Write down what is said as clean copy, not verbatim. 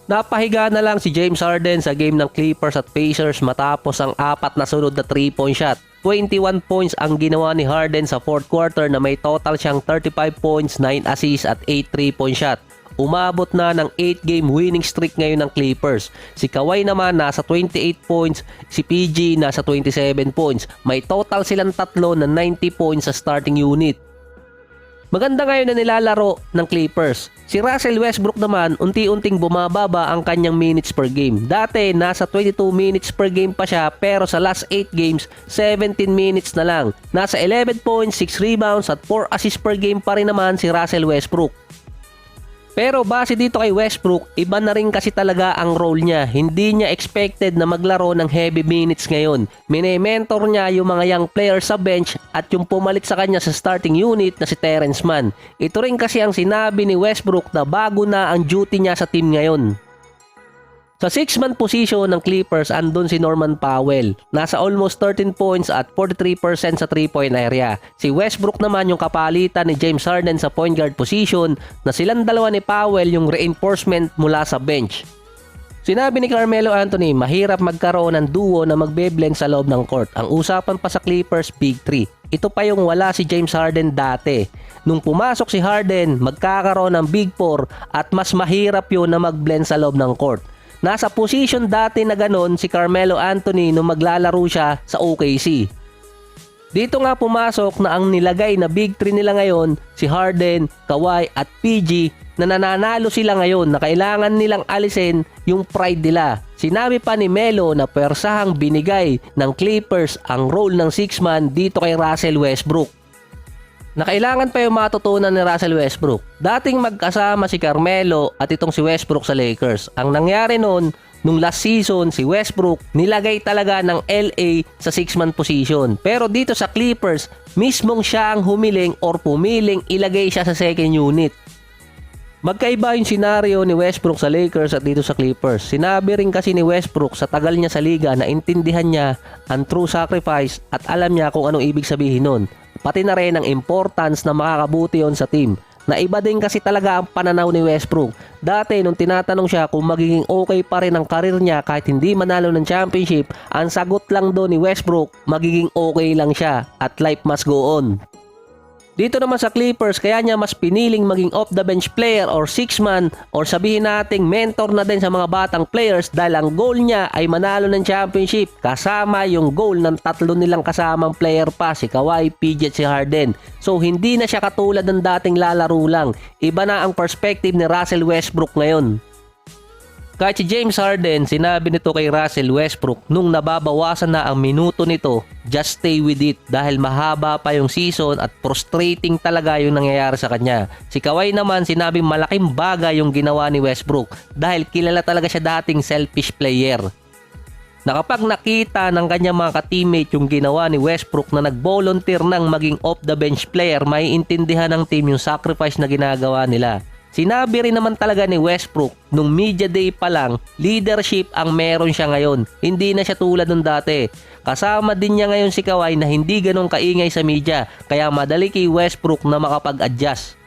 Napahiga na lang si James Harden sa game ng Clippers at Pacers matapos ang 4 na sunod na 3-point shot. 21 points ang ginawa ni Harden sa 4th quarter na may total siyang 35 points, 9 assists at 8 3-point shot. Umabot na ng 8-game winning streak ngayon ng Clippers. Si Kawhi naman nasa 28 points, si PG nasa 27 points. May total silang tatlo na 90 points sa starting unit. Maganda ngayon na nilalaro ng Clippers. Si Russell Westbrook naman unti-unting bumababa ang kanyang minutes per game. Dati nasa 22 minutes per game pa siya pero sa last 8 games 17 minutes na lang. Nasa 11 points, 6 rebounds at 4 assists per game pa rin naman si Russell Westbrook. Pero base dito kay Westbrook, iba na rin kasi talaga ang role niya. Hindi niya expected na maglaro ng heavy minutes ngayon. Mine-mentor niya yung mga young players sa bench at yung pumalit sa kanya sa starting unit na si Terrence Mann. Ito rin kasi ang sinabi ni Westbrook na bago na ang duty niya sa team ngayon. Sa 6-man position ng Clippers, andun si Norman Powell. Nasa almost 13 points at 43% sa 3-point area. Si Westbrook naman yung kapalitan ni James Harden sa point guard position na silang dalawa ni Powell yung reinforcement mula sa bench. Sinabi ni Carmelo Anthony, mahirap magkaroon ng duo na magbe-blend sa loob ng court. Ang usapan pa sa Clippers, Big 3. Ito pa yung wala si James Harden dati. Nung pumasok si Harden, magkakaroon ng Big 4 at mas mahirap yun na mag-blend sa loob ng court. Nasa position dati na ganon si Carmelo Anthony nung maglalaro siya sa OKC. Dito nga pumasok na ang nilagay na Big 3 nila ngayon, si Harden, Kawhi at PG, na nananalo sila ngayon na kailangan nilang alisin yung pride nila. Sinabi pa ni Melo na persahang binigay ng Clippers ang role ng 6-man dito kay Russell Westbrook. Na kailangan pa yung matutunan ni Russell Westbrook. Dating magkasama si Carmelo at itong si Westbrook sa Lakers. Ang nangyari noon, nung last season, si Westbrook nilagay talaga ng LA sa 6-man position. Pero dito sa Clippers, mismong siya ang humiling or pumiling ilagay siya sa second unit. Magkaiba yung senaryo ni Westbrook sa Lakers at dito sa Clippers. Sinabi rin kasi ni Westbrook sa tagal niya sa liga na intindihan niya ang true sacrifice at alam niya kung anong ibig sabihin nun. Pati na rin ang importance na makakabuti yon sa team. Naiba din kasi talaga ang pananaw ni Westbrook. Dati nung tinatanong siya kung magiging okay pa rin ang karir niya kahit hindi manalo ng championship, ang sagot lang doon ni Westbrook, magiging okay lang siya at life must go on. Dito naman sa Clippers, kaya niya mas piniling maging off-the-bench player or 6-man or sabihin nating mentor na din sa mga batang players dahil ang goal niya ay manalo ng championship kasama yung goal ng tatlo nilang kasamang player pa, si Kawhi, PG at si Harden. So hindi na siya katulad ng dating lalaro lang. Iba na ang perspective ni Russell Westbrook ngayon. Kahit si James Harden, sinabi nito kay Russell Westbrook nung nababawasan na ang minuto nito, just stay with it dahil mahaba pa yung season at frustrating talaga yung nangyayari sa kanya. Si Kawhi naman sinabing malaking bagay yung ginawa ni Westbrook dahil kilala talaga siya dating selfish player. Na kapag nakita ng kanyang mga ka-teammate yung ginawa ni Westbrook na nag-volunteer ng maging off-the-bench player, may intindihan ng team yung sacrifice na ginagawa nila. Sinabi rin naman talaga ni Westbrook nung media day pa lang, leadership ang meron siya ngayon. Hindi na siya tulad nung dati. Kasama din niya ngayon si Kawhi na hindi ganun kaingay sa media, kaya madali kay Westbrook na makapag-adjust.